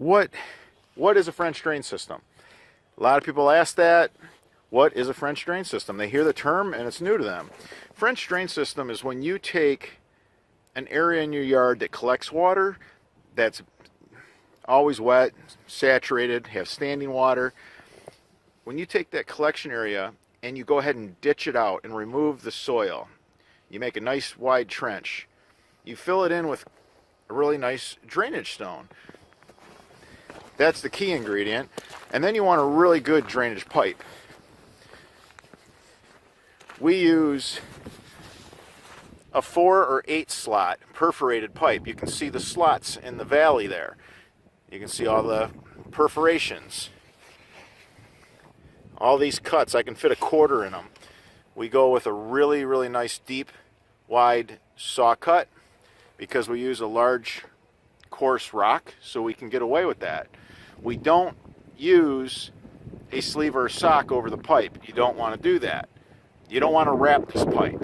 What is a French drain system? A lot of people ask that. What is a French drain system? They hear the term and it's new to them. French drain system is when you take an area in your yard that collects water, that's always wet, saturated, have standing water. When you take that collection area and you go ahead and ditch it out and remove the soil, you make a nice wide trench. You fill it in with a really nice drainage stone. That's the key ingredient. And then you want a really good drainage pipe. We use a 4 or 8 slot perforated pipe. You can see the slots in the valley there. You can see all the perforations. All these cuts, I can fit a quarter in them. We go with a really, really nice deep, wide saw cut because we use a large, coarse rock, so we can get away with that. We don't use a sleeve or a sock over the pipe. You don't want to do that. You don't want to wrap this pipe.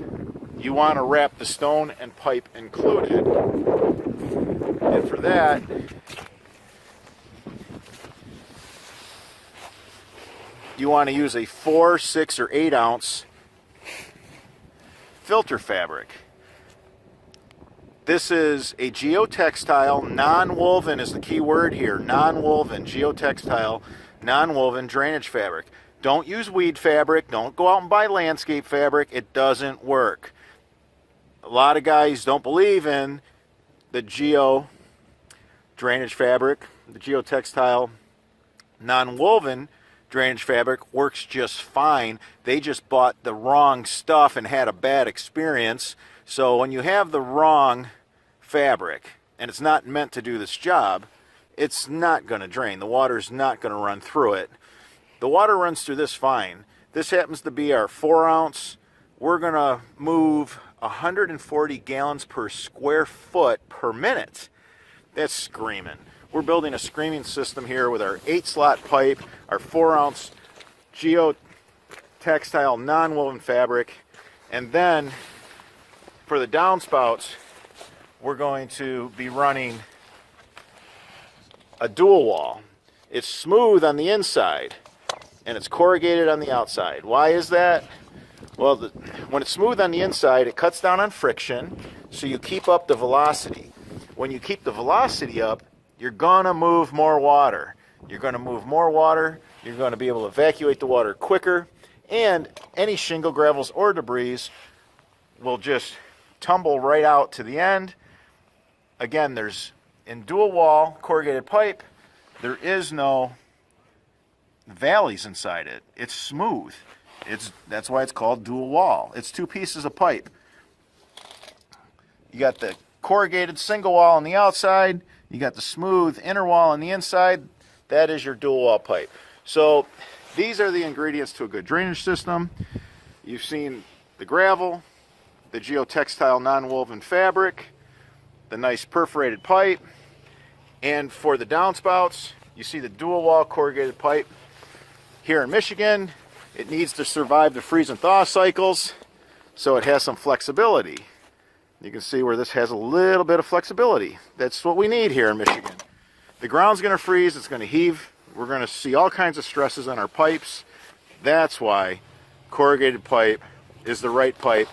You want to wrap the stone and pipe included. And for that, you want to use a 4, 6, or 8 ounce filter fabric. This is a geotextile, non-woven is the key word here, non-woven, geotextile, non-woven drainage fabric. Don't use weed fabric, don't go out and buy landscape fabric, it doesn't work. A lot of guys don't believe in the geo drainage fabric, the geotextile, non-woven drainage fabric works just fine. They just bought the wrong stuff and had a bad experience. So when you have the wrong fabric and it's not meant to do this job, it's not going to drain. The water's not going to run through it. The water runs through this fine. This happens to be our 4 ounce. We're going to move 140 gallons per square foot per minute. That's screaming. We're building a screaming system here with our 8 slot pipe, our 4 ounce geotextile non-woven fabric, and then for the downspouts, we're going to be running a dual wall. It's smooth on the inside and it's corrugated on the outside. Why is that? Well, when it's smooth on the inside, it cuts down on friction, so you keep up the velocity. When you keep the velocity up, you're gonna move more water. You're gonna move more water, you're gonna be able to evacuate the water quicker, and any shingle, gravels, or debris will just tumble right out to the end. Again, there's, in dual wall corrugated pipe, there is no valleys inside it. It's smooth. That's why it's called dual wall. It's 2 pieces of pipe. You got the corrugated single wall on the outside, you got the smooth inner wall on the inside. That is your dual wall pipe. So these are the ingredients to a good drainage system. You've seen the gravel, the geotextile non-woven fabric, the nice perforated pipe, and for the downspouts, you see the dual wall corrugated pipe. Here in Michigan, it needs to survive the freeze and thaw cycles, so it has some flexibility. You can see where this has a little bit of flexibility. That's what we need here in Michigan. The ground's going to freeze, it's going to heave, we're going to see all kinds of stresses on our pipes. That's why corrugated pipe is the right pipe